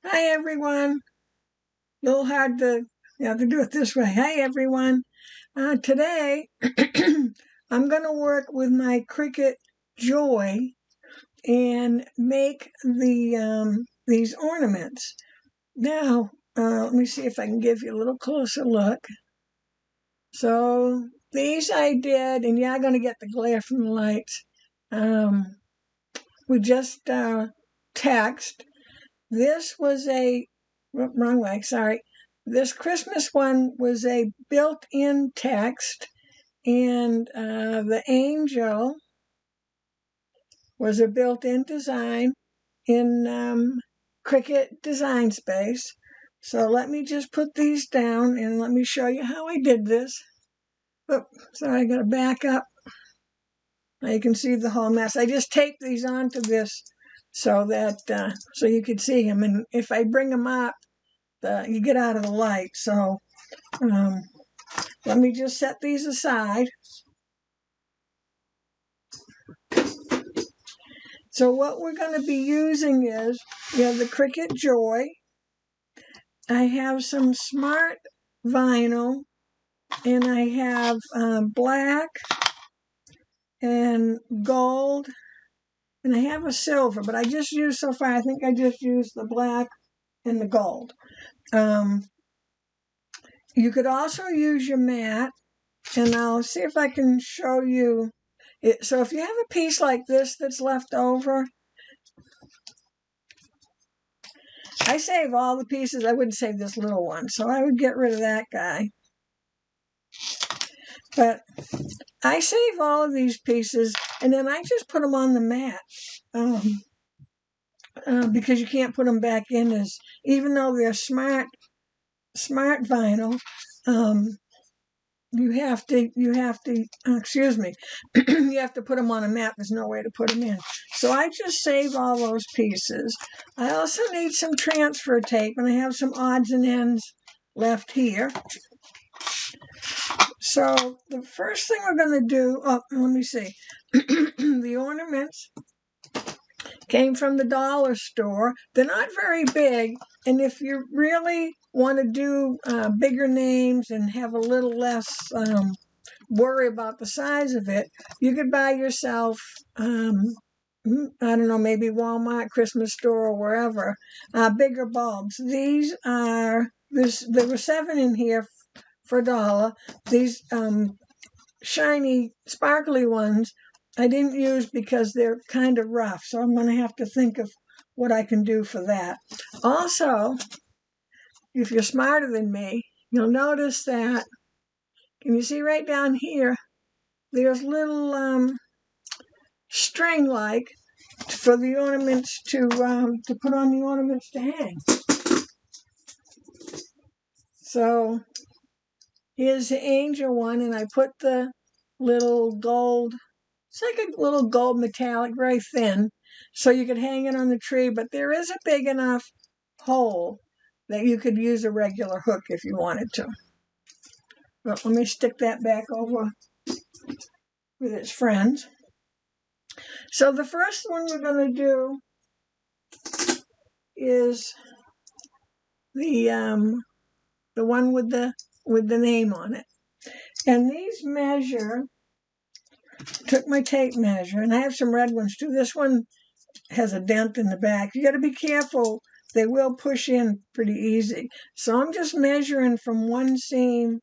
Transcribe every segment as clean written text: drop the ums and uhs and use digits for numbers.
Hi everyone. A little hard to do it this way. Hi everyone. Today I'm going to work with my Cricut Joy and make these ornaments. Now let me see if I can give you a little closer look. So these I did, and I'm going to get the glare from the lights. We just text. This was wrong way, sorry. This Christmas one was a built-in text, and the angel was a built-in design in Cricut Design Space. So let me just put these down and let me show you how I did this. Oh, sorry, I got to back up. Now you can see the whole mess. I just taped these onto this so that so you could see them, and if I bring them up, you get out of the light. So let me just set these aside. So what we're going to be using is, the Cricut Joy. I have some smart vinyl, and I have black and gold, and I have a silver, but I just used so far, I think I just used the black and the gold. You could also use your mat, and I'll see if I can show you it. So if you have a piece like this that's left over, I save all the pieces. I wouldn't save this little one, so I would get rid of that guy. But I save all of these pieces, and then I just put them on the mat. Because you can't put them back in, even though they're smart vinyl, you have to excuse me, you have to put them on a mat. There's no way to put them in. So I just save all those pieces. I also need some transfer tape, and I have some odds and ends left here. So the first thing we're going to do, let me see. The ornaments came from the dollar store. They're not very big, and if you really want to do bigger names and have a little less worry about the size of it, you could buy yourself, I don't know, maybe Walmart, Christmas store, or wherever, bigger bulbs. These are, there were 7 in here for $1. These shiny, sparkly ones I didn't use because they're kind of rough, so I'm going to have to think of what I can do for that. Also, if you're smarter than me, you'll notice that, can you see right down here, there's little string-like for the ornaments to put on the ornaments to hang. So here's the angel one, and I put the little gold, it's like a little gold metallic, very thin, so you could hang it on the tree, but there is a big enough hole that you could use a regular hook if you wanted to. But let me stick that back over with its friends. So the first one we're going to do is the one with the name on it. And these took my tape measure, and I have some red ones too. This one has a dent in the back. You got to be careful. They will push in pretty easy. So I'm just measuring from one seam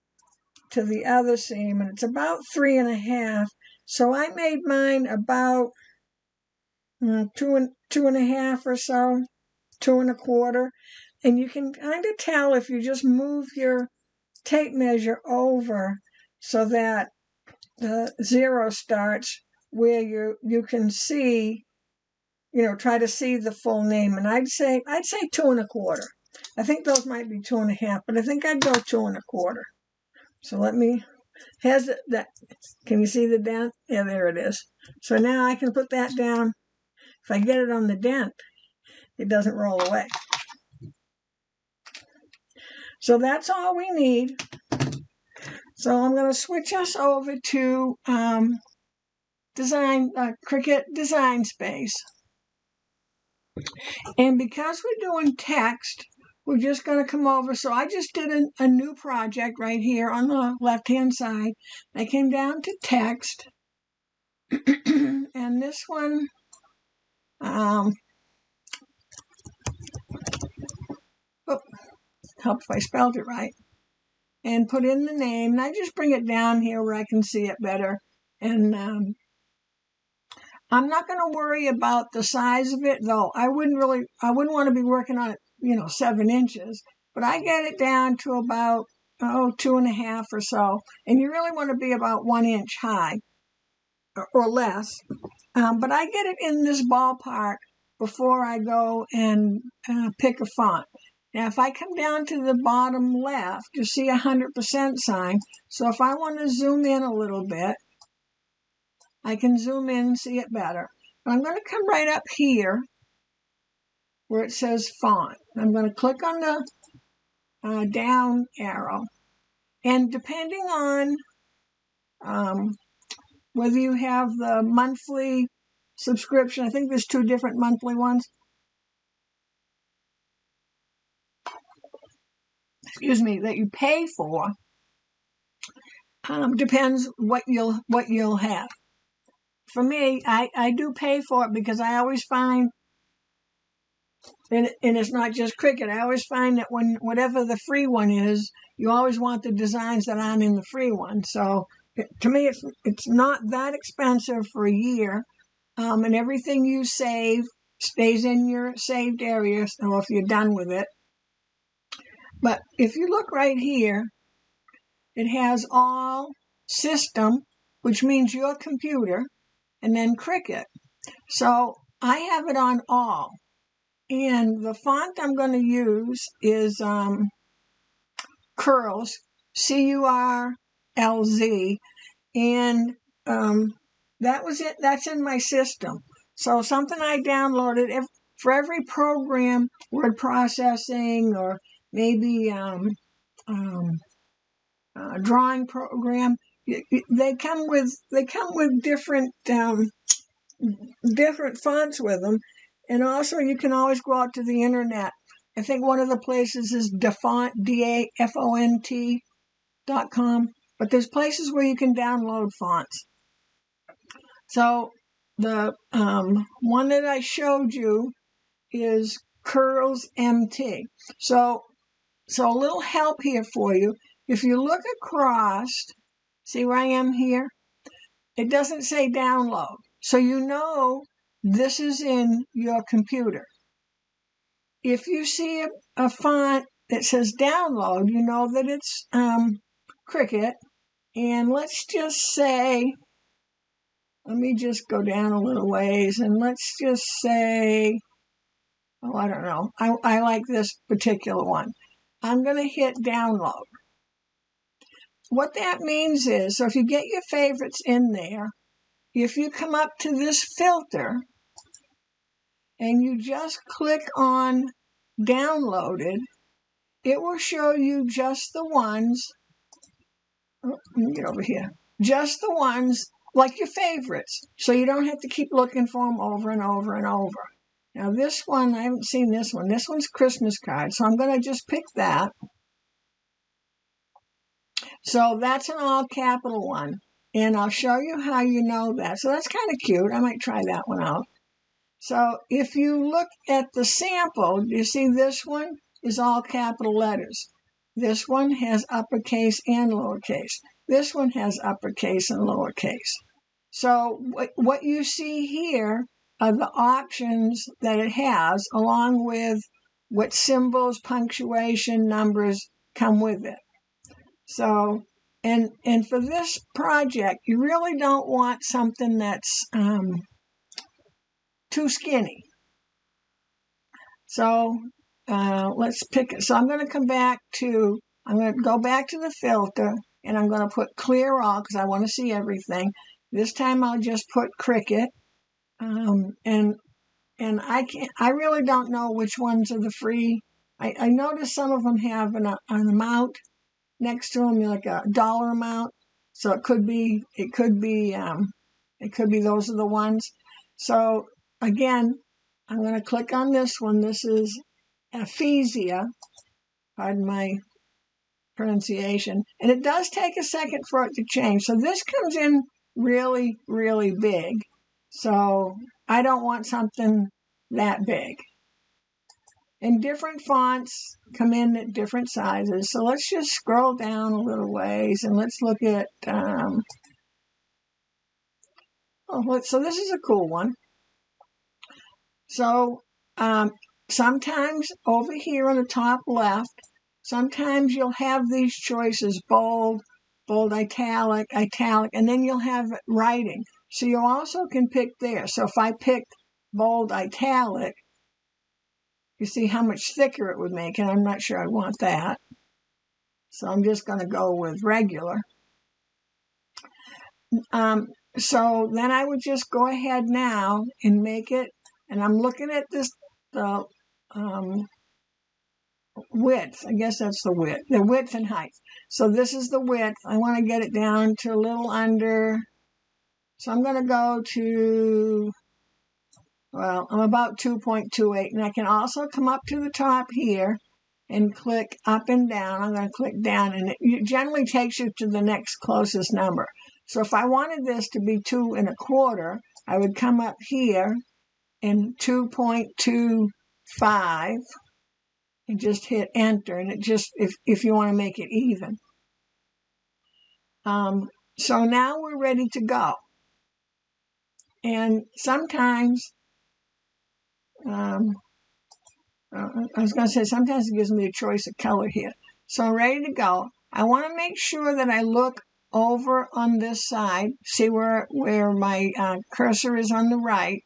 to the other seam, and it's about 3.5. So I made mine about 2.5 or so, 2.25. And you can kind of tell if you just move your tape measure over so that the 0 starts where you can see, try to see the full name. And I'd say 2.25. I think those might be 2.5, but I think I'd go 2.25. So can you see the dent? Yeah, there it is. So now I can put that down. If I get it on the dent, it doesn't roll away. So that's all we need. So I'm going to switch us over to Cricut Design Space. And because we're doing text, we're just going to come over. So I just did a new project right here on the left-hand side. I came down to text. And this one, help if I spelled it right. And put in the name. And I just bring it down here where I can see it better. And I'm not going to worry about the size of it, though. I wouldn't want to be working on it, 7 inches. But I get it down to about, 2.5 or so. And you really want to be about 1 inch high or less. But I get it in this ballpark before I go and pick a font. Now, if I come down to the bottom left, you see a 100% sign. So if I want to zoom in a little bit, I can zoom in and see it better. But I'm going to come right up here where it says font. I'm going to click on the down arrow. And depending on whether you have the monthly subscription, I think there's 2 different monthly ones. That you pay for, depends what you'll have. For me, I do pay for it because I always find, and it's not just Cricut, I always find that whatever the free one is, you always want the designs that aren't in the free one. So to me, it's not that expensive for a year, and everything you save stays in your saved area, so if you're done with it. But if you look right here, it has all system, which means your computer, and then Cricut. So I have it on all. And the font I'm going to use is Curls, Curlz. And that was it. That's in my system. So something I downloaded for every program, word processing, or maybe drawing program, they come with different fonts with them, and also you can always go out to the internet. I think one of the places is Dafont, DAFONT.com, but there's places where you can download fonts. So the one that I showed you is Curls MT. So a little help here for you. If you look across, see where I am here? It doesn't say download. So you know this is in your computer. If you see a font that says download, you know that it's Cricut. And let's just say, let me just go down a little ways, and let's just say, I don't know. I like this particular one. I'm going to hit download. What that means is, so if you get your favorites in there, if you come up to this filter and you just click on downloaded, it will show you just the ones, let me get over here, just the ones like your favorites. So you don't have to keep looking for them over and over and over. Now this one, I haven't seen this one. This one's Christmas card. So I'm going to just pick that. So that's an all capital one. And I'll show you how you know that. So that's kind of cute. I might try that one out. So if you look at the sample, you see this one is all capital letters. This one has uppercase and lowercase. This one has uppercase and lowercase. So what you see here are the options that it has, along with what symbols, punctuation, numbers come with it. So, and for this project, you really don't want something that's too skinny. So let's pick it. So I'm going to go back to the filter, and I'm going to put clear all because I want to see everything. This time I'll just put Cricut, and I really don't know which ones are the free. I noticed some of them have an amount next to them, like a dollar amount. So it could be those are the ones. So again, I'm going to click on this one. This is aphasia, pardon my pronunciation, and it does take a second for it to change. So this comes in really, really big. So I don't want something that big. And different fonts come in at different sizes. So let's just scroll down a little ways and let's look at, so this is a cool one. So sometimes over here on the top left, sometimes you'll have these choices, bold, bold, italic, italic, and then you'll have writing. So you also can pick there. So if I picked bold, italic, you see how much thicker it would make, and I'm not sure I want that. So I'm just going to go with regular. So then I would just go ahead now and make it, and I'm looking at this, the width. I guess that's the width and height. So this is the width. I want to get it down to a little under. So I'm going to go to, well, I'm about 2.28, and I can also come up to the top here and click up and down. I'm going to click down, and it generally takes you to the next closest number. So if I wanted this to be 2 1/4, I would come up here and 2.25 and just hit enter, and it just, if you want to make it even. So now we're ready to go. And sometimes, I was going to say, sometimes it gives me a choice of color here. So I'm ready to go. I want to make sure that I look over on this side, see where my cursor is on the right,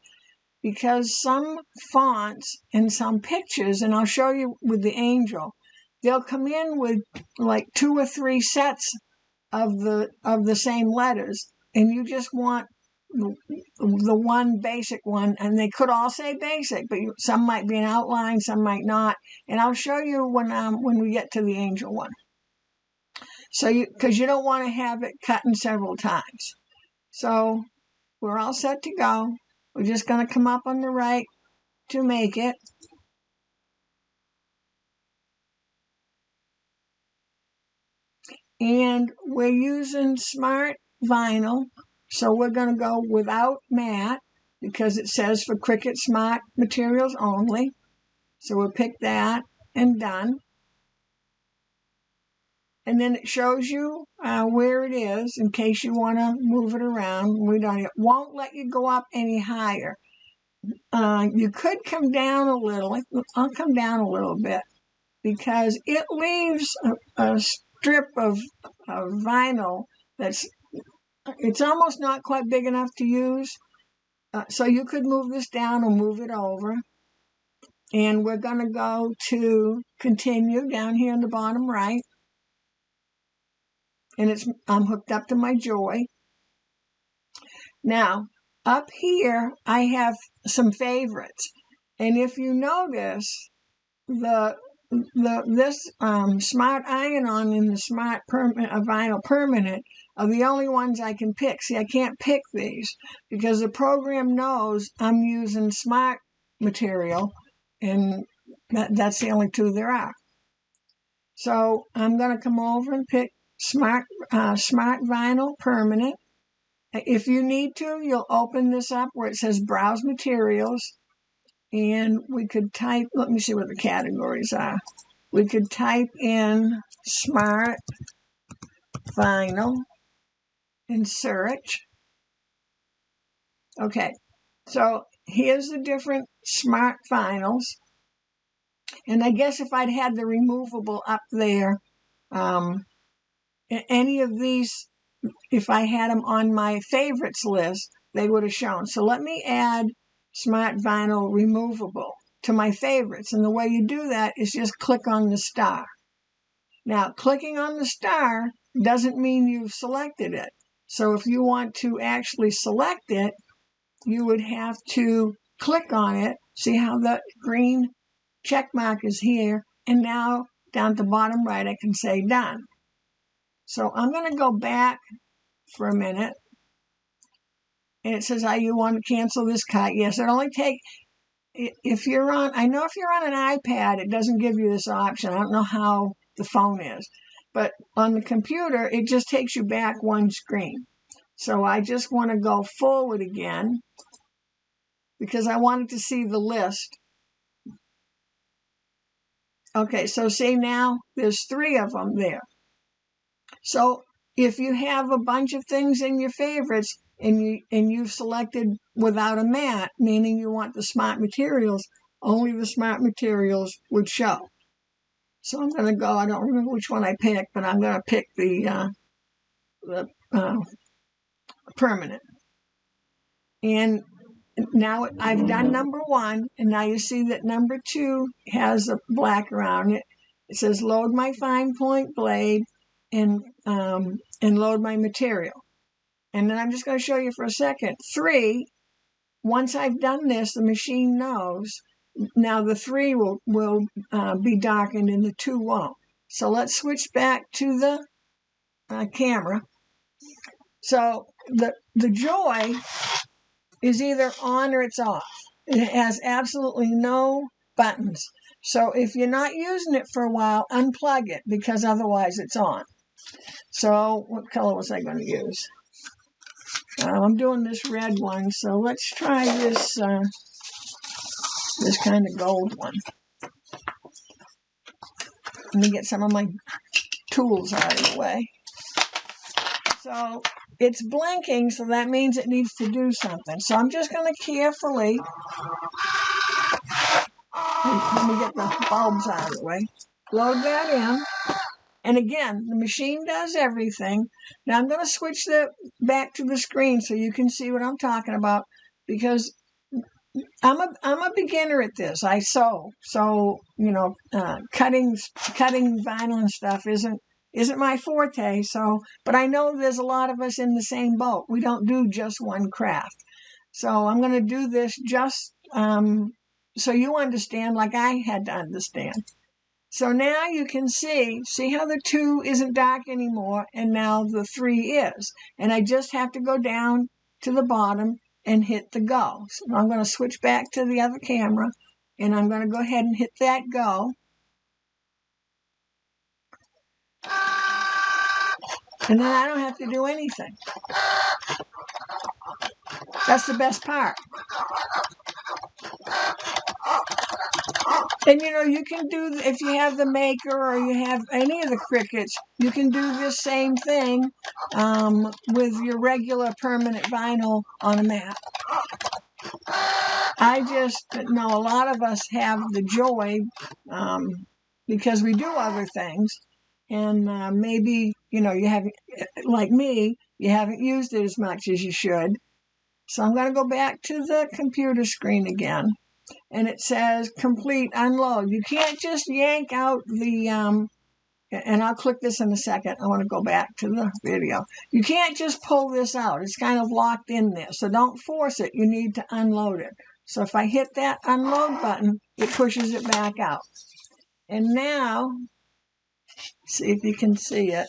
because some fonts and some pictures, and I'll show you with the angel, they'll come in with like 2 or 3 sets of the same letters, and you just want the one basic one, and they could all say basic, but some might be an outline, some might not, and I'll show you when we get to the angel one. So because you don't want to have it cut in several times. So we're all set to go. We're just going to come up on the right to make it. And we're using smart vinyl. So we're going to go without matte because it says for Cricut Smart materials only. So we'll pick that and done. And then it shows you where it is in case you want to move it around. It won't let you go up any higher. You could come down a little. I'll come down a little bit because it leaves a strip of vinyl it's almost not quite big enough to use. So you could move this down or move it over. And we're going to go to continue down here in the bottom right. And I'm hooked up to my Joy. Now, up here, I have some favorites. And if you notice, this Smart Iron-On and the Smart Vinyl Permanent are the only ones I can pick. See, I can't pick these because the program knows I'm using Smart material, and that's the only 2 there are. So I'm going to come over and pick Smart Vinyl Permanent. If you need to, you'll open this up where it says Browse Materials, and we could type, let me see what the categories are. We could type in Smart Vinyl and search. Okay, so here's the different Smart Vinyls. And I guess if I'd had the removable up there, any of these, if I had them on my favorites list, they would have shown. So let me add Smart Vinyl Removable to my favorites. And the way you do that is just click on the star. Now, clicking on the star doesn't mean you've selected it. So if you want to actually select it, you would have to click on it. See how the green check mark is here. And now down at the bottom right, I can say done. So I'm going to go back for a minute. And it says, you want to cancel this cut? Yes, it only takes, if you're on, I know if you're on an iPad, it doesn't give you this option. I don't know how the phone is, but on the computer, it just takes you back one screen. So I just want to go forward again because I wanted to see the list. Okay, so see now there's 3 of them there. So if you have a bunch of things in your favorites and you've selected without a mat, meaning you want the smart materials, only the smart materials would show. So I'm going to go, I don't remember which one I picked, but I'm going to pick the permanent. And now I've done number 1, and now you see that number 2 has a black around it. It says load my fine point blade and load my material. And then I'm just going to show you for a second. 3, once I've done this, the machine knows. Now the 3 will be darkened and the 2 won't. So let's switch back to the camera. So the Joy is either on or it's off. It has absolutely no buttons. So if you're not using it for a while, unplug it because otherwise it's on. So what color was I going to use? I'm doing this red one, so let's try this this kind of gold one. Let me get some of my tools out of the way. So it's blinking, so that means it needs to do something. So I'm just going to carefully, let me get the bulbs out of the way, load that in. And again, the machine does everything. Now I'm going to switch back to the screen so you can see what I'm talking about, because I'm a beginner at this. I sew, so you know, cutting vinyl and stuff isn't my forte. So, but I know there's a lot of us in the same boat. We don't do just one craft. So I'm going to do this just so you understand, like I had to understand. So now you can see how the 2 isn't dark anymore, and now the 3 is. And I just have to go down to the bottom and hit the go. So I'm going to switch back to the other camera, and I'm going to go ahead and hit that go. And then I don't have to do anything. That's the best part. And you know, you can do, if you have the Maker or you have any of the Cricuts, you can do this same thing with your regular permanent vinyl on a mat. I just know a lot of us have the Joy because we do other things. And maybe, you know, you haven't, like me, you haven't used it as much as you should. So I'm going to go back to the computer screen again. And it says complete unload. You can't just yank out the, and I'll click this in a second. I want to go back to the video. You can't just pull this out. It's kind of locked in there. So don't force it. You need to unload it. So if I hit that unload button, it pushes it back out. And now, see if you can see it.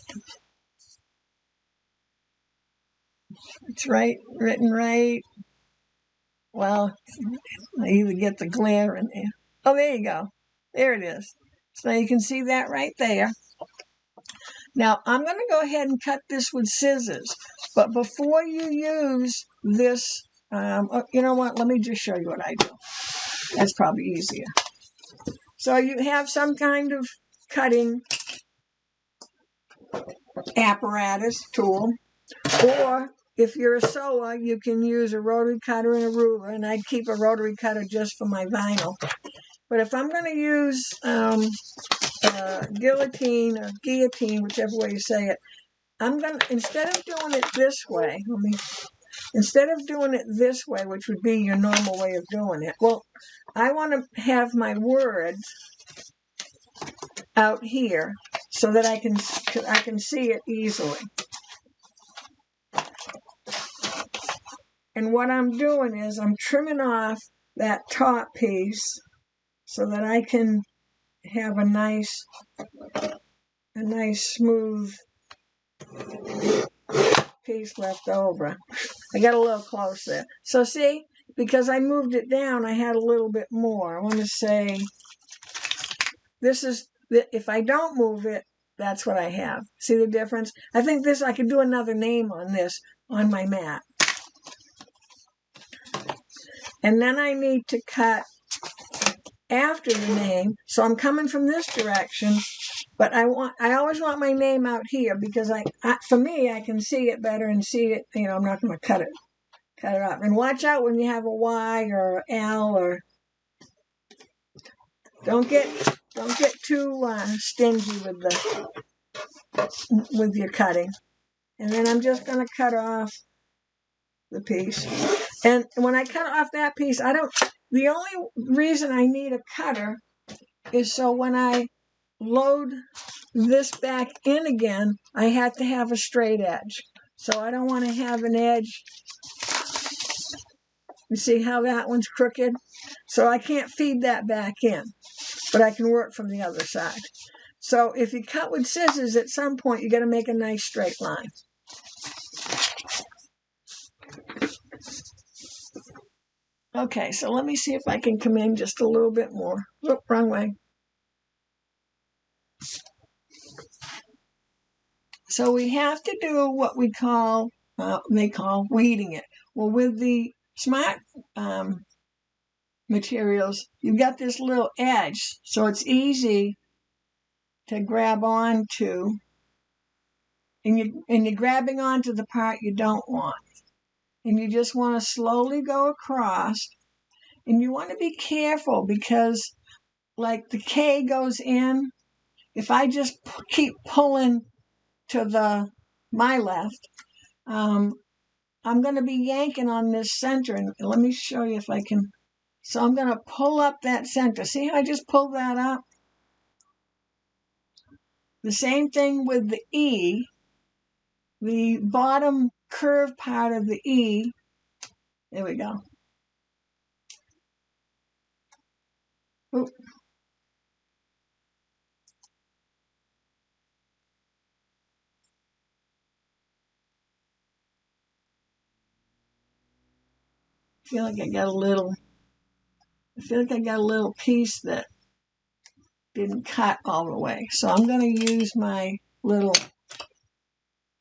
It's written right. Well, I either get the glare in there. Oh, there you go. There it is. So you can see that right there. Now, I'm going to go ahead and cut this with scissors. But before you use this, you know what? Let me just show you what I do. That's probably easier. So you have some kind of cutting apparatus tool, or if you're a sewer, you can use a rotary cutter and a ruler, and I'd keep a rotary cutter just for my vinyl. But if I'm going to use guillotine or guillotine, whichever way you say it, I'm going to, instead of doing it this way, which would be your normal way of doing it, well, I want to have my words out here so that I can see it easily. And what I'm doing is I'm trimming off that top piece so that I can have a nice smooth piece left over. I got a little close there. So see, because I moved it down, I had a little bit more. I want to say, this is, if I don't move it, that's what I have. See the difference? I think this, I could do another name on this on my mat. And then I need to cut after the name. So I'm coming from this direction, but I always want my name out here because for me, I can see it better and see it, I'm not going to cut it up. And watch out when you have a Y or L, or don't get too stingy with your cutting. And then I'm just going to cut off the piece. And when I cut off that piece, the only reason I need a cutter is so when I load this back in again, I have to have a straight edge. So I don't want to have an edge. You see how that one's crooked? So I can't feed that back in, but I can work from the other side. So if you cut with scissors, at some point, you got to make a nice straight line. Okay, so let me see if I can come in just a little bit more. Oop, wrong way. So we have to do what they call weeding it. Well, with the smart materials, you've got this little edge, so it's easy to grab onto, and you're grabbing onto the part you don't want. And you just want to slowly go across, and you want to be careful because, like, the K goes in. If I just keep pulling to my left, I'm going to be yanking on this center, and let me show you if I can. So I'm going to pull up that center. See how I just pulled that up? The same thing with the E. The bottom curved part of the E. There we go. Oop. I feel like I got a little piece that didn't cut all the way. So I'm going to use my little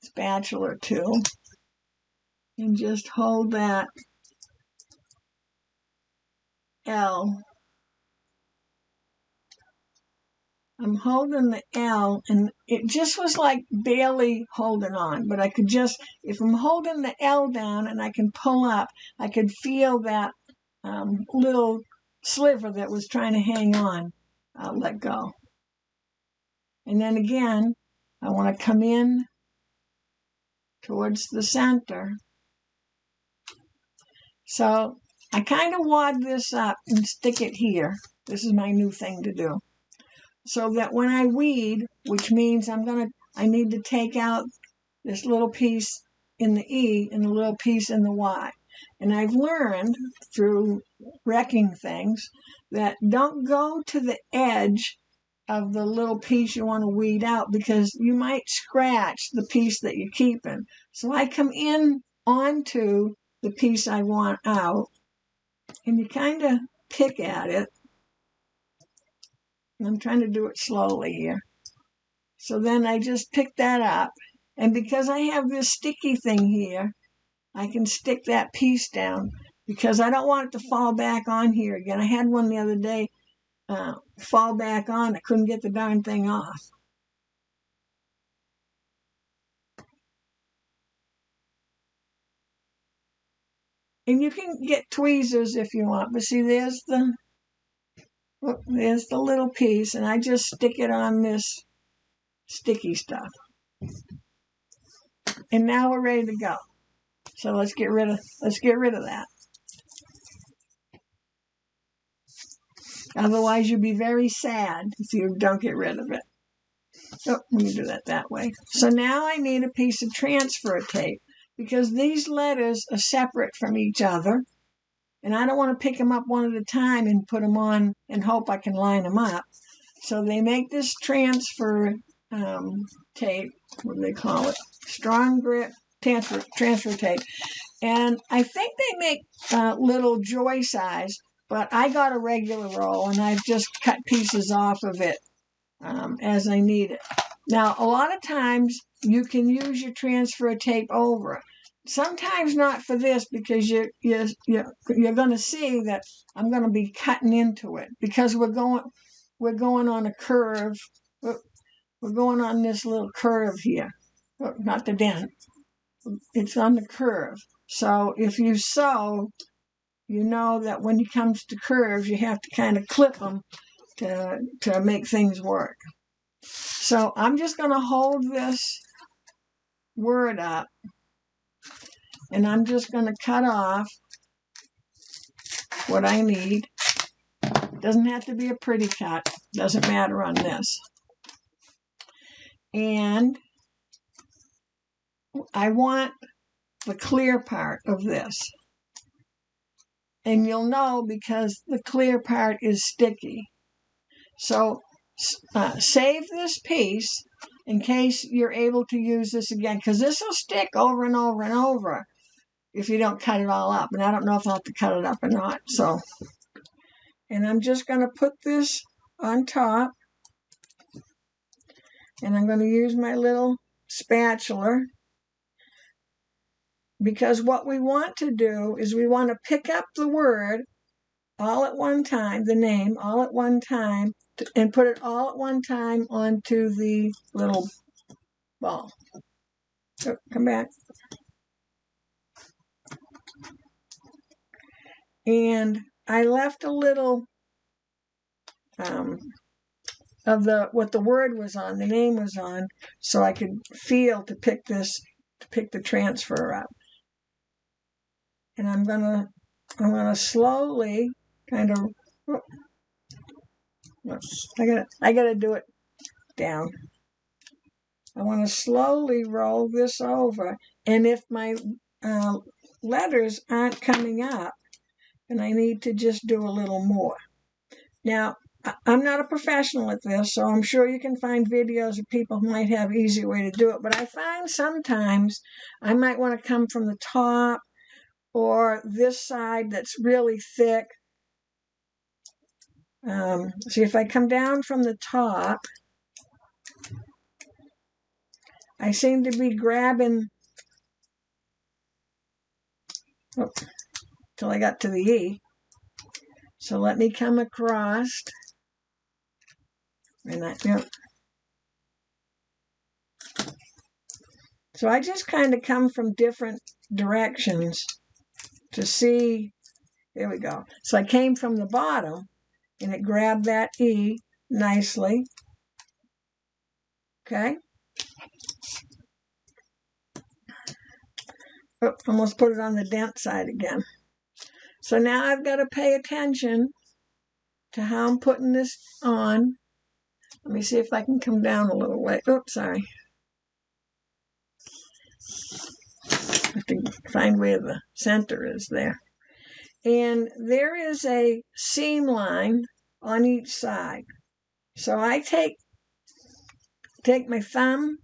spatula tool and just hold that L. I'm holding the L, and it just was like barely holding on, but I could just, if I'm holding the L down and I can pull up, I could feel that little sliver that was trying to hang on, let go. And then again, I want to come in towards the center. So I kind of wad this up and stick it here. This is my new thing to do. So that when I weed, which means I need to take out this little piece in the E and the little piece in the Y. And I've learned through wrecking things that don't go to the edge of the little piece you want to weed out because you might scratch the piece that you're keeping. So I come in onto the piece I want out, and you kind of pick at it. And I'm trying to do it slowly here. So then I just pick that up. And because I have this sticky thing here, I can stick that piece down because I don't want it to fall back on here again. I had one the other day fall back on. I couldn't get the darn thing off. And you can get tweezers if you want. But see, there's the little piece, and I just stick it on this sticky stuff. And now we're ready to go. So let's get rid of that. Otherwise, you'll be very sad if you don't get rid of it. Oh, let me do that way. So now I need a piece of transfer tape because these letters are separate from each other. And I don't want to pick them up one at a time and put them on and hope I can line them up. So they make this transfer tape, what do they call it? Strong grip transfer tape. And I think they make little Joy size, but I got a regular roll, and I've just cut pieces off of it as I need it. Now, a lot of times you can use your transfer tape over it. Sometimes not for this, because you're going to see that I'm going to be cutting into it, because we're going on a curve. We're going on this little curve here. Not the dent. It's on the curve. So if you sew, you know that when it comes to curves, you have to kind of clip them to make things work. So I'm just going to hold this word up, and I'm just going to cut off what I need. Doesn't have to be a pretty cut. Doesn't matter on this. And I want the clear part of this. And you'll know because the clear part is sticky. So save this piece in case you're able to use this again, because this will stick over and over and over if you don't cut it all up. And I don't know if I'll have to cut it up or not. So, and I'm just going to put this on top, and I'm going to use my little spatula, because what we want to do is we want to pick up the word all at one time, the name all at one time, and put it all at one time onto the little ball. So, come back. And I left a little of what the word was on, the name was on, so I could feel to pick the transfer up. And I'm gonna slowly kind of, I gotta do it down. I want to slowly roll this over, and if my letters aren't coming up, then I need to just do a little more. Now, I'm not a professional at this, so I'm sure you can find videos of people who might have an easier way to do it, but I find sometimes I might want to come from the top or this side that's really thick. See, if I come down from the top, I seem to be grabbing till I got to the E. So let me come across. So I just kind of come from different directions to see. There we go. So I came from the bottom, and it grabbed that E nicely. Okay. Oh, almost put it on the dent side again. So now I've got to pay attention to how I'm putting this on. Let me see if I can come down a little way. Oops, sorry. I have to find where the center is there. And there is a seam line on each side. So I take my thumb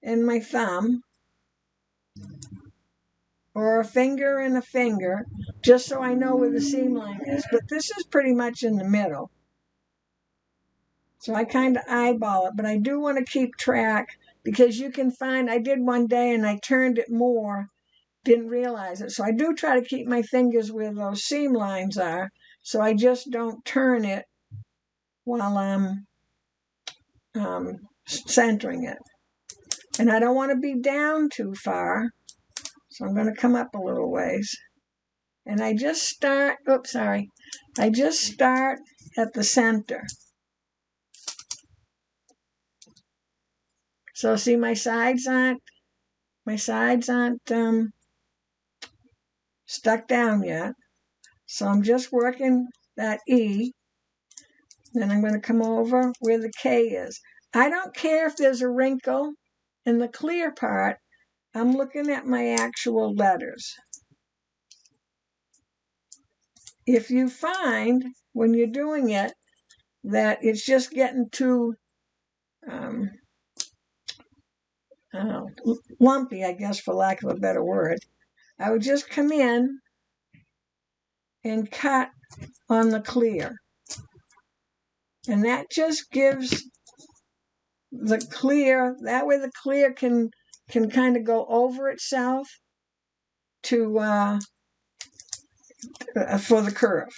and my thumb, or a finger and a finger, just so I know where the seam line is. But this is pretty much in the middle. So I kind of eyeball it, but I do want to keep track, because you can find, I did one day and I turned it more, didn't realize it. So I do try to keep my fingers where those seam lines are, so I just don't turn it while I'm centering it. And I don't want to be down too far, so I'm going to come up a little ways. And I just start, I just start at the center. So see, my sides aren't stuck down yet. So I'm just working that E. Then I'm going to come over where the K is. I don't care if there's a wrinkle in the clear part. I'm looking at my actual letters. If you find when you're doing it that it's just getting too lumpy, I guess, for lack of a better word, I would just come in and cut on the clear. And that just gives the clear, that way the clear can kind of go over itself to for the curve.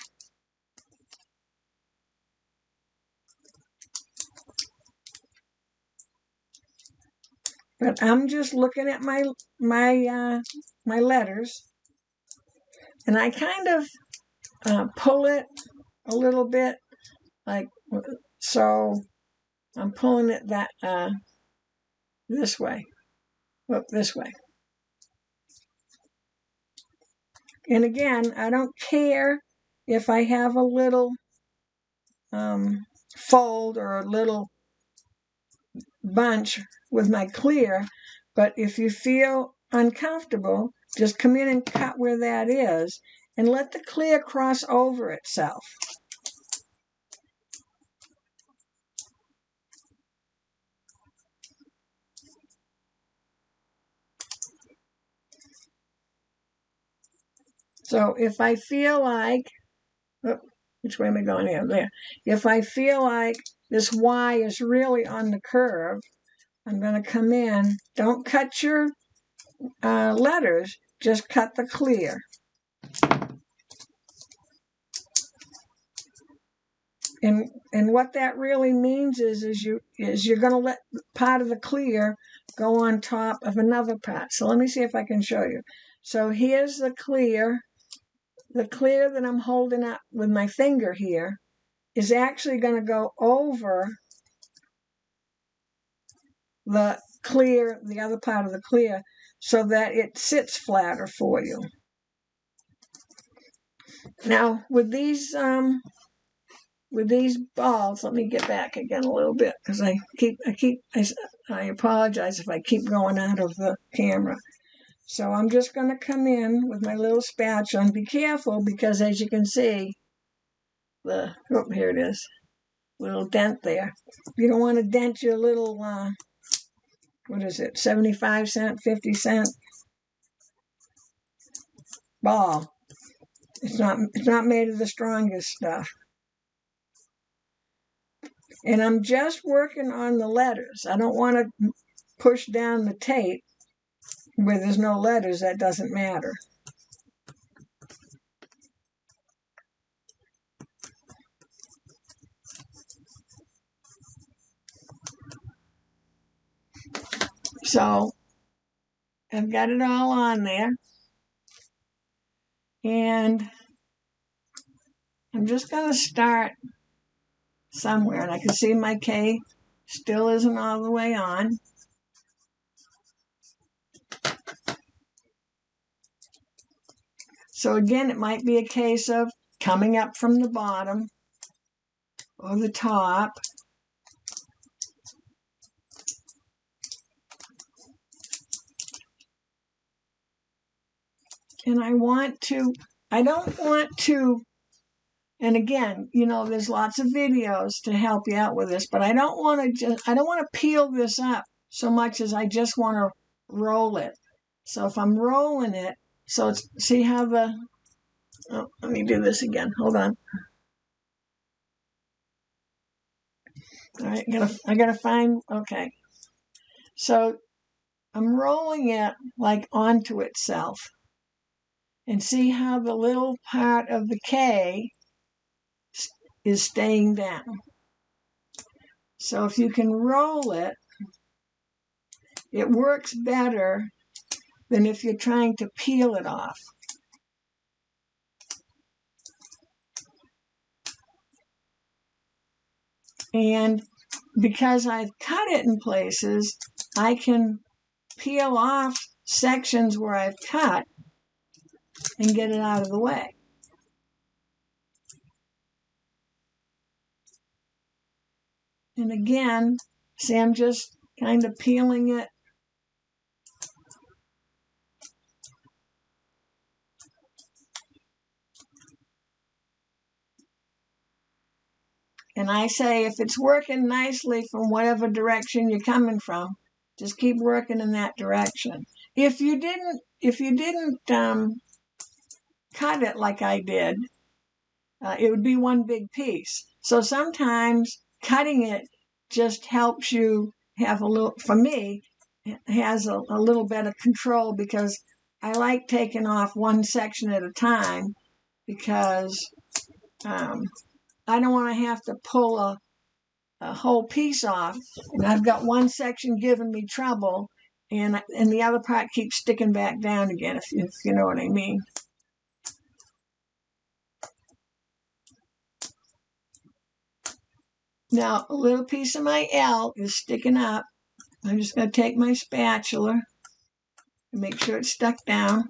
But I'm just looking at my letters, and I kind of pull it a little bit, like so. I'm pulling it that this way, this way. And again, I don't care if I have a little fold or a little bunch with my clear, but if you feel uncomfortable, just come in and cut where that is and let the clear cross over itself. So if I feel like, which way am I going here? There. If I feel like this Y is really on the curve, I'm going to come in. Don't cut your letters, just cut the clear. And what that really means is you're going to let part of the clear go on top of another part. So let me see if I can show you. So here's the clear. The clear that I'm holding up with my finger here is actually going to go over the clear, the other part of the clear, so that it sits flatter for you. Now with these balls, let me get back again a little bit because I apologize if I keep going out of the camera. So I'm just going to come in with my little spatula and be careful because as you can see, here it is, little dent there. You don't want to dent your little, what is it, 75-cent, 50-cent ball. It's not made of the strongest stuff. And I'm just working on the letters. I don't want to push down the tape where there's no letters. That doesn't matter. So I've got it all on there. And I'm just going to start somewhere. And I can see my K still isn't all the way on. So again, it might be a case of coming up from the bottom or the top. And I don't want to, and again, there's lots of videos to help you out with this, but I don't want to peel this up so much as I just want to roll it. So if I'm rolling it, so see how let me do this again. Hold on. All right, I gotta find, okay. So I'm rolling it like onto itself. And see how the little part of the K is staying down. So if you can roll it, it works better than if you're trying to peel it off. And because I've cut it in places, I can peel off sections where I've cut and get it out of the way. And again, see, I'm just kind of peeling it. And I say, if it's working nicely from whatever direction you're coming from, just keep working in that direction. If you didn't if you didn't cut it like I did, it would be one big piece. So sometimes cutting it just helps you have a little, for me, it has a little better control, because I like taking off one section at a time, because I don't want to have to pull a whole piece off, and I've got one section giving me trouble, and the other part keeps sticking back down again, if you know what I mean. Now, a little piece of my L is sticking up. I'm just going to take my spatula and make sure it's stuck down.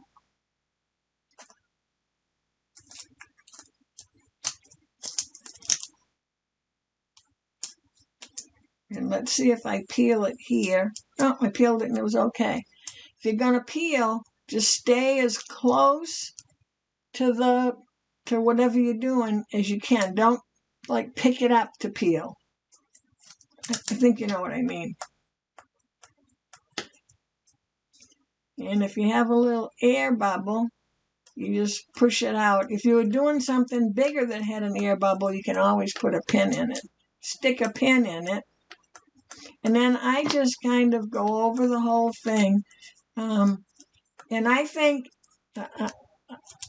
And let's see if I peel it here. Oh, I peeled it and it was okay. If you're going to peel, just stay as close to whatever you're doing as you can. Don't like pick it up to peel. I think you know what I mean. And if you have a little air bubble, you just push it out. If you were doing something bigger that had an air bubble, you can always put a pin in it. Stick a pin in it. And then I just kind of go over the whole thing. And I think,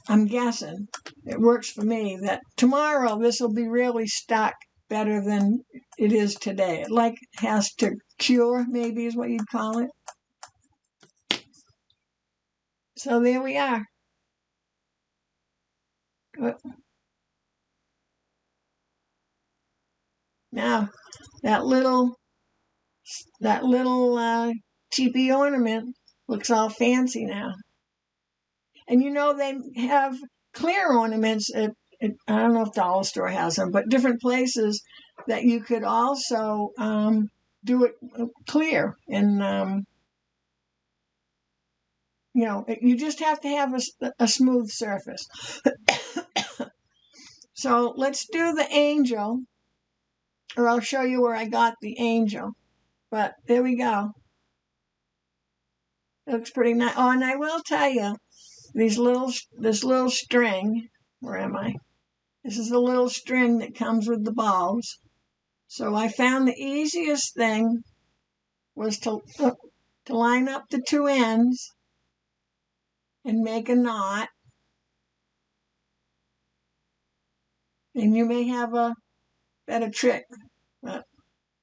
I'm guessing, it works for me, that tomorrow this will be really stuck better than it is today. It like has to cure, maybe is what you'd call it. So there we are. Good. Now, that little cheapy ornament looks all fancy now. And you know, they have clear ornaments at I don't know if Dollar Store has them, but different places that you could also do it clear. And, you know, you just have to have a smooth surface. So let's do the angel, or I'll show you where I got the angel. But there we go. It looks pretty nice. Oh, and I will tell you, this little string, where am I? This is the little string that comes with the balls. So I found the easiest thing was to line up the two ends and make a knot. And you may have a better trick, but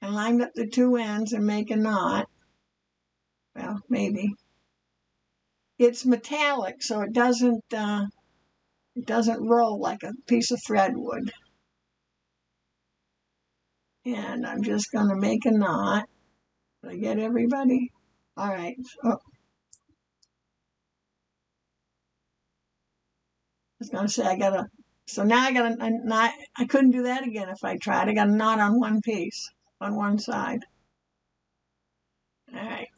I lined up the two ends and make a knot. Well, maybe. It's metallic, so it doesn't roll like a piece of thread would. And I'm just going to make a knot. Did I get everybody? All right. I was going to say so now I got a knot. I couldn't do that again if I tried. I got a knot on one piece, on one side. All right.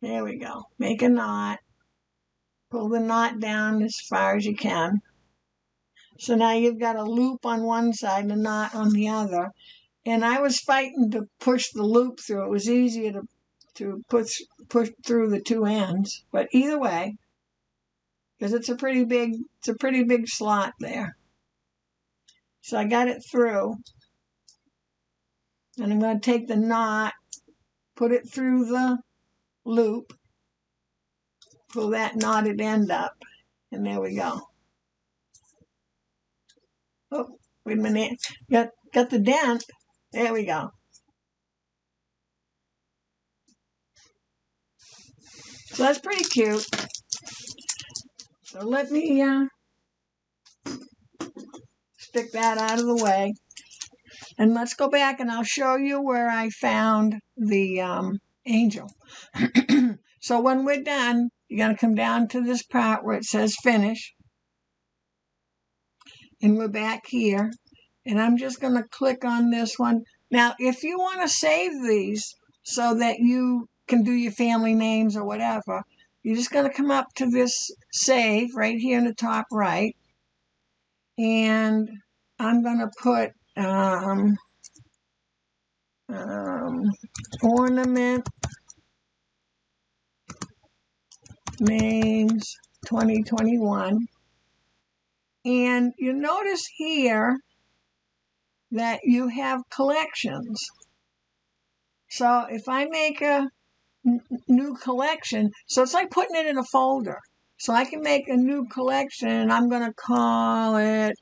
There we go. Make a knot. Pull the knot down as far as you can. So now you've got a loop on one side and a knot on the other. And I was fighting to push the loop through. It was easier to push through the two ends. But either way, because it's a pretty big slot there. So I got it through. And I'm going to take the knot, put it through the loop, pull that knotted end up, and there we go. Oh, wait a minute. Got the dent. There we go. So that's pretty cute. So let me stick that out of the way. And let's go back and I'll show you where I found the angel. So when we're done, you're going to come down to this part where it says finish. And we're back here. And I'm just going to click on this one. Now, if you want to save these so that you can do your family names or whatever, you're just going to come up to this save right here in the top right. And I'm going to put Ornament Names 2021. And you notice here that you have collections. So if I make a new collection, so it's like putting it in a folder. So I can make a new collection, and I'm going to call it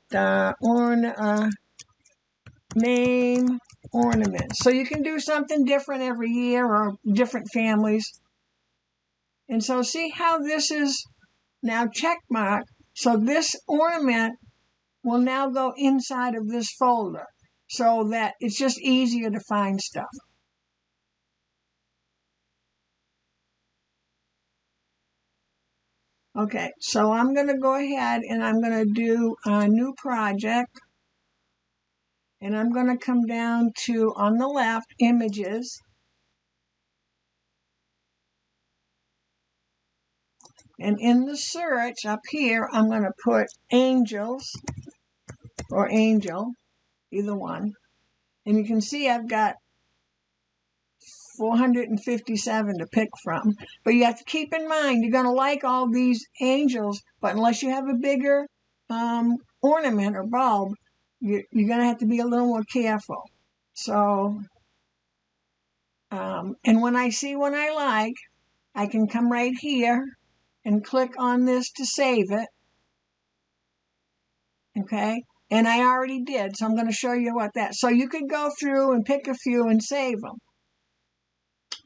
Name Ornaments. So you can do something different every year or different families. And so see how this is now check mark. So this ornament will now go inside of this folder so that it's just easier to find stuff. Okay, so I'm going to go ahead and I'm going to do a new project. And I'm going to come down to, on the left, Images. And in the search up here, I'm going to put Angels or Angel, either one. And you can see I've got 457 to pick from. But you have to keep in mind, you're going to like all these angels, but unless you have a bigger ornament or bulb, you're going to have to be a little more careful. So, and when I see one I like, I can come right here and click on this to save it. Okay, and I already did, so I'm going to show you what that. So you could go through and pick a few and save them.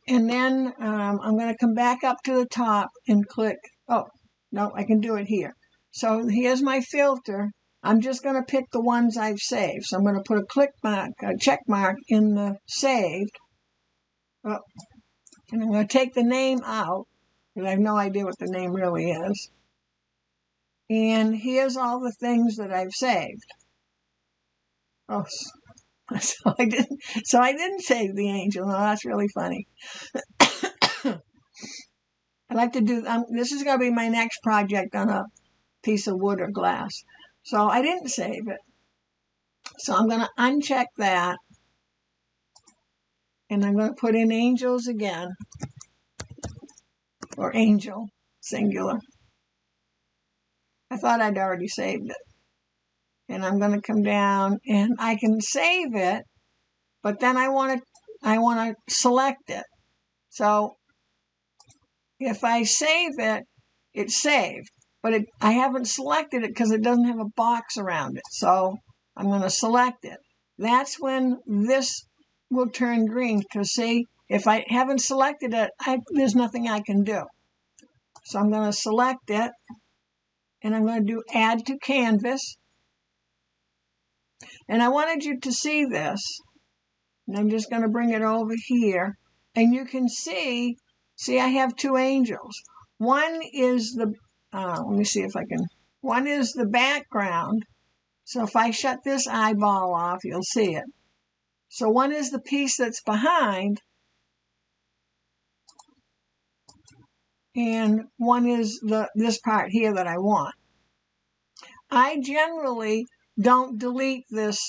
And then I'm going to come back up to the top and click. Oh, no, I can do it here. So here's my filter. I'm just going to pick the ones I've saved. So I'm going to put a click mark, a check mark in the saved. Oh, and I'm going to take the name out, because I have no idea what the name really is. And here's all the things that I've saved. Oh, so I didn't save the angel. No, that's really funny. I like to do, this is going to be my next project on a piece of wood or glass. So I didn't save it. So I'm going to uncheck that. And I'm going to put in angels again. Or angel, singular. I thought I'd already saved it. And I'm going to come down and I can save it, but then I want to select it. So if I save it, it's saved, but I haven't selected it because it doesn't have a box around it. So I'm going to select it. That's when this will turn green, because see, if I haven't selected it, there's nothing I can do. So I'm going to select it, and I'm going to do Add to Canvas. And I wanted you to see this. And I'm just going to bring it over here. And you can see I have two angels. One is the, let me see if I can, one is the background. So if I shut this eyeball off, you'll see it. So one is the piece that's behind. And one is this part here that I want. I generally don't delete this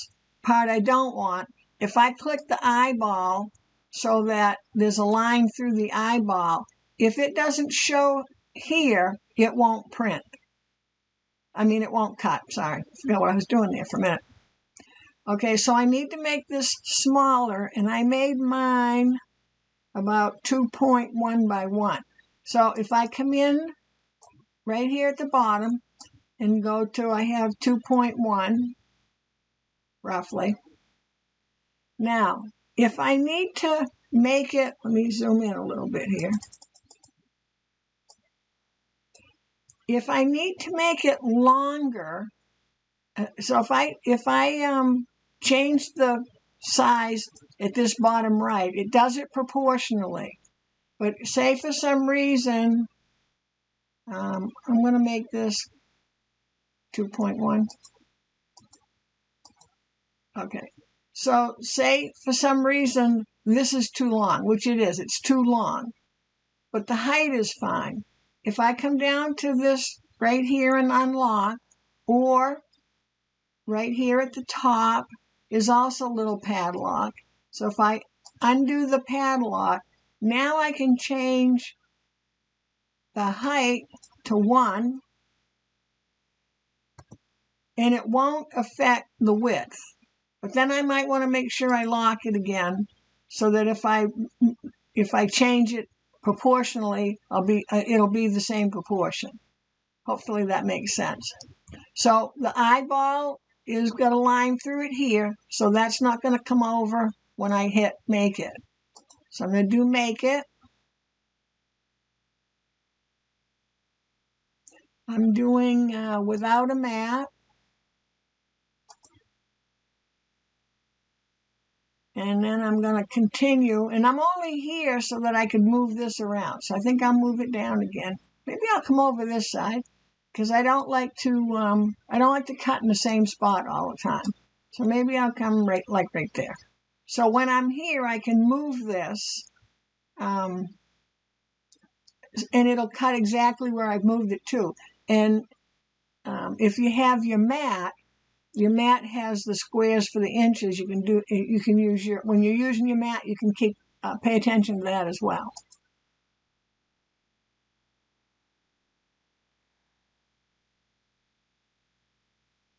part I don't want. If I click the eyeball so that there's a line through the eyeball, if it doesn't show here, it won't print. I mean, it won't cut. Sorry, I forgot what I was doing there for a minute. Okay, so I need to make this smaller, and I made mine about 2.1 by 1. So if I come in right here at the bottom and go to, I have 2.1, roughly. Now, if I need to make it, let me zoom in a little bit here. If I need to make it longer, so if I change the size at this bottom right, it does it proportionally. But say for some reason, I'm going to make this 2.1. Okay. So say for some reason this is too long, which it is. It's too long. But the height is fine. If I come down to this right here and unlock, or right here at the top is also a little padlock. So if I undo the padlock. Now I can change the height to 1, and it won't affect the width. But then I might want to make sure I lock it again, so that if I change it proportionally, it'll be the same proportion. Hopefully that makes sense. So the eyeball is got a line through it here, so that's not going to come over when I hit make it. So I'm going to do make it. I'm doing without a mat. And then I'm going to continue, and I'm only here so that I could move this around. So I think I'll move it down again. Maybe I'll come over this side, because I don't like to cut in the same spot all the time. So maybe I'll come right there. So when I'm here, I can move this, and it'll cut exactly where I've moved it to. And if you have your mat has the squares for the inches. You can use when you're using your mat, you can pay attention to that as well.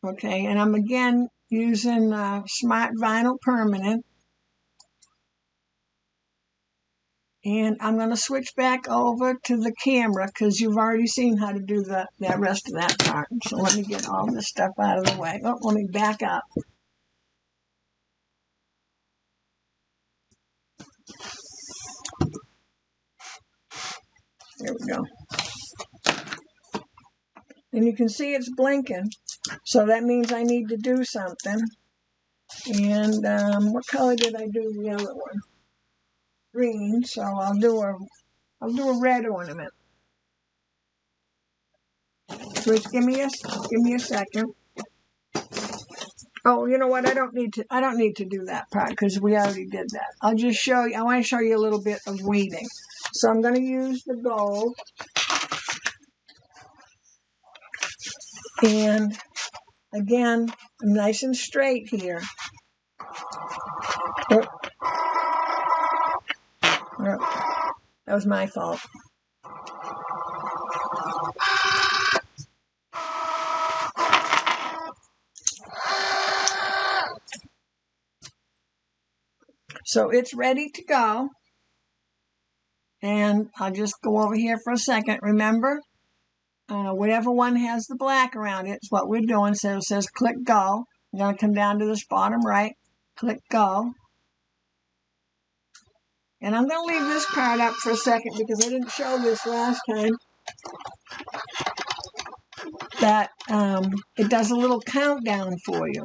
Okay, and I'm again using Smart Vinyl Permanent. And I'm going to switch back over to the camera because you've already seen how to do that rest of that part. So let me get all this stuff out of the way. Oh, let me back up. There we go. And you can see it's blinking. So that means I need to do something. And what color did I do the other one? Green. So I'll do a red ornament. Which give me a second. Oh, you know what? I don't need to do that part because we already did that. I'll just show you. I want to show you a little bit of weeding. So I'm going to use the gold. And again, I'm nice and straight here. Oh. Oh, that was my fault. So it's ready to go. And I'll just go over here for a second. Remember, whatever one has the black around it is what we're doing. So it says click go. I'm going to come down to this bottom right, click go. And I'm going to leave this part up for a second because I didn't show this last time. That it does a little countdown for you.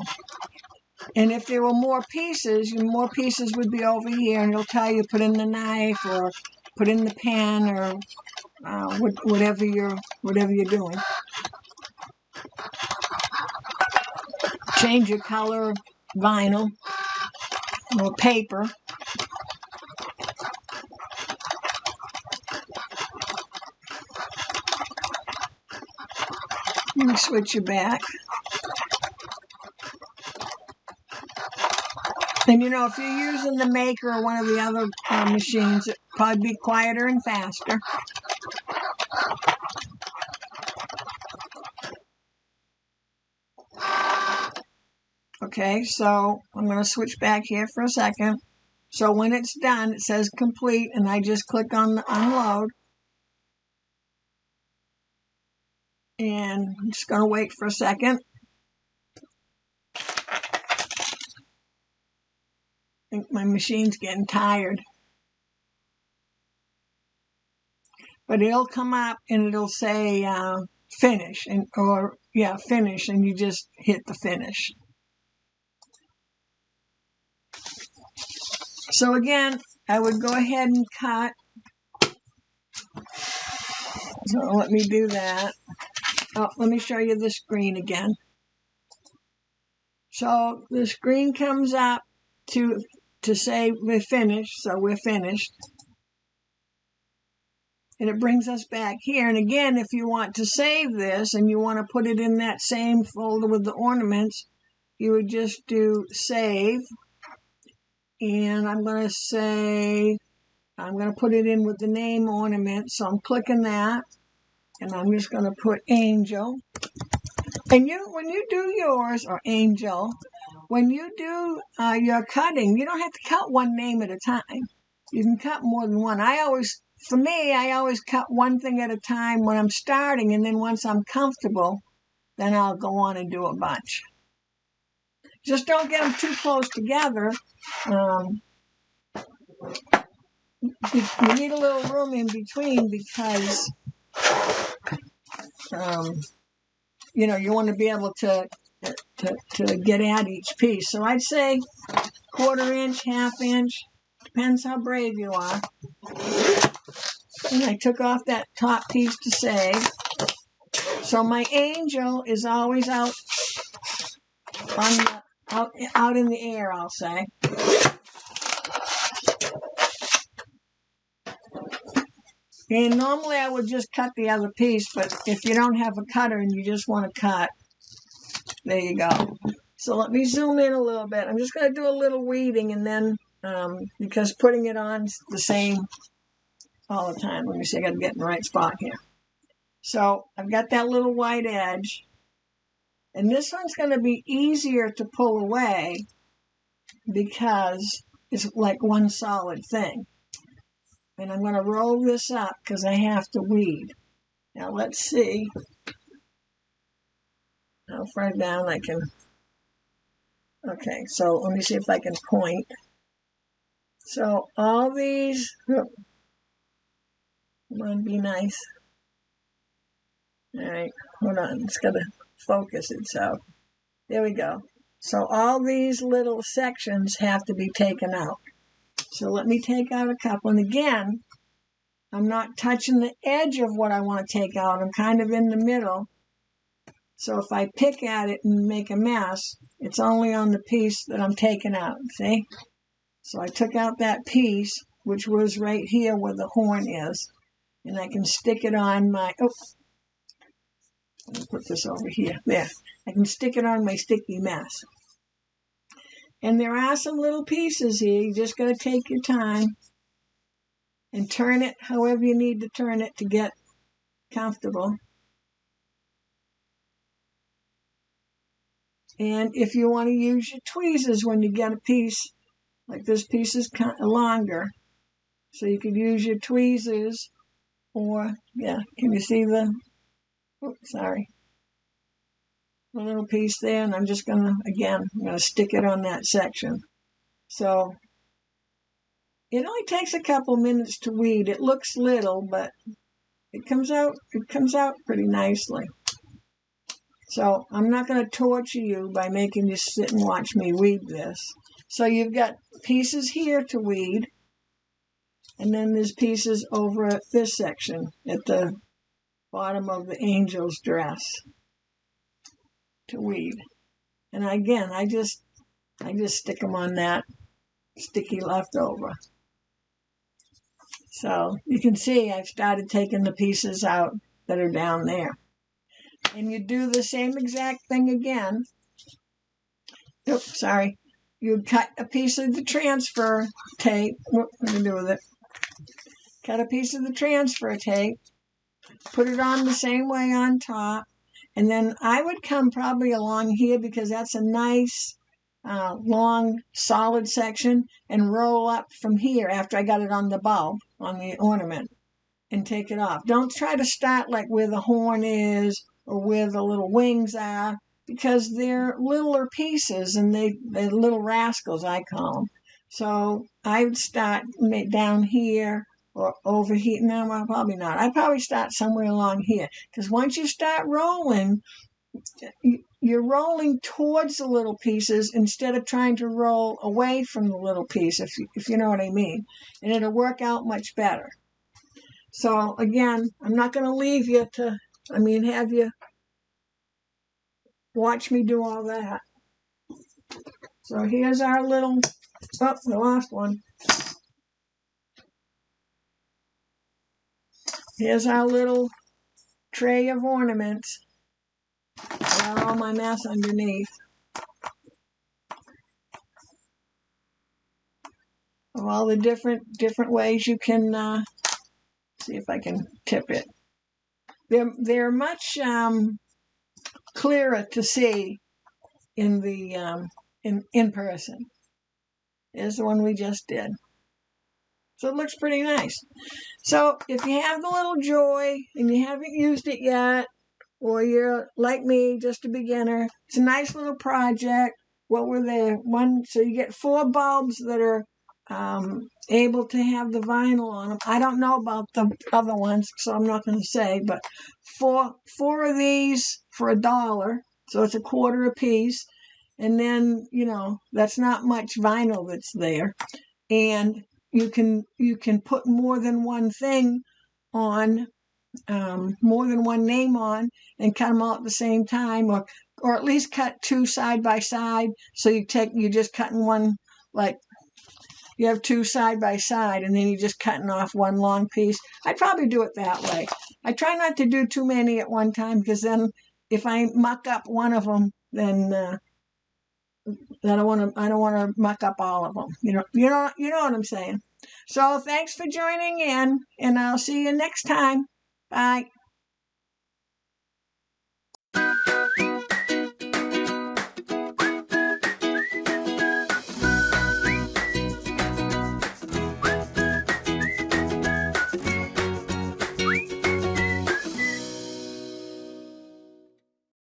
And if there were more pieces would be over here, and it'll tell you put in the knife or put in the pen or whatever you're doing. Change your color of vinyl or paper. Let me switch you back. And you know, if you're using the Maker or one of the other machines, it'll probably be quieter and faster. Okay, so I'm going to switch back here for a second. So when it's done, it says complete, and I just click on the unload. And I'm just going to wait for a second. I think my machine's getting tired. But it'll come up and it'll say finish, finish, and you just hit the finish. So again, I would go ahead and cut. So let me do that. Oh, let me show you the screen again. So the screen comes up to say we're finished, so we're finished. And it brings us back here. And again, if you want to save this and you want to put it in that same folder with the ornaments, you would just do save. and I'm going to say, I'm going to put it in with the name ornament. So I'm clicking that, and I'm just going to put angel. And when you do yours, or angel, when you do your cutting, you don't have to cut one name at a time. You can cut more than one. I always cut one thing at a time when I'm starting, and then once I'm comfortable, then I'll go on and do a bunch. Just don't get them too close together. You need a little room in between because, you want to be able to get at each piece. So I'd say 1/4 inch, 1/2 inch, depends how brave you are. And I took off that top piece to save. So my angel is always out in the air, I'll say. And normally I would just cut the other piece, but if you don't have a cutter and you just want to cut, there you go. So let me zoom in a little bit. I'm just going to do a little weeding, and then, because putting it on is the same all the time. Let me see, I got to get in the right spot here. So I've got that little white edge, and this one's going to be easier to pull away because it's like one solid thing. And I'm going to roll this up because I have to weed. Now let's see how far down I can. Okay, so let me see if I can point. So all these, come on, be nice. All right, hold on, it's got to focus itself. There we go. So all these little sections have to be taken out. So let me take out a couple. And again, I'm not touching the edge of what I want to take out. I'm kind of in the middle. So if I pick at it and make a mess, it's only on the piece that I'm taking out, see? So I took out that piece, which was right here where the horn is. And I can stick it on my, let me put this over here. There. I can stick it on my sticky mess. And there are some little pieces here. You just got to take your time and turn it however you need to turn it to get comfortable. And if you want to use your tweezers when you get a piece, like this piece is kind of longer, so you could use your tweezers, or, yeah, can you see the, the little piece there? And I'm just going to, again, I'm going to stick it on that section. So it only takes a couple minutes to weed. It looks little, but it comes out pretty nicely. So I'm not going to torture you by making you sit and watch me weed this. So you've got pieces here to weed, and then there's pieces over at this section at the bottom of the angel's dress to weed. And again, I just stick them on that sticky leftover. So you can see I've started taking the pieces out that are down there. And you do the same exact thing again. Oops, sorry. You cut a piece of the transfer tape. What do I do with it? Cut a piece of the transfer tape. Put it on the same way on top. And then I would come probably along here because that's a nice, long, solid section, and roll up from here after I got it on the bulb, on the ornament, and take it off. Don't try to start like where the horn is or where the little wings are, because they're littler pieces and they're little rascals, I call them. So I would start down here or over here. No, well, probably not. I'd probably start somewhere along here, because once you start rolling, you're rolling towards the little pieces instead of trying to roll away from the little piece, if you know what I mean. And it'll work out much better. So again, I'm not going to leave you to, have you watch me do all that. So here's our little, the last one. Here's our little tray of ornaments. I got all my mess underneath. all the different ways you can, see if I can tip it. They're much clearer to see in the in person. Is the one we just did. So it looks pretty nice. So if you have the little Joy and you haven't used it yet, or you're like me, just a beginner, it's a nice little project. What were there? So you get 4 bulbs that are able to have the vinyl on them. I don't know about the other ones, so I'm not going to say, but four of these for $1, so it's $0.25 a piece. And then, that's not much vinyl that's there. And you can put more than one thing on, more than one name on, and cut them all at the same time, or at least cut 2 side by side. So you're just cutting one, like you have 2 side by side, and then you're just cutting off one long piece. I'd probably do it that way. I try not to do too many at one time, because then if I muck up one of them, then I don't want to muck up all of them. You know what I'm saying. So thanks for joining in, and I'll see you next time. Bye.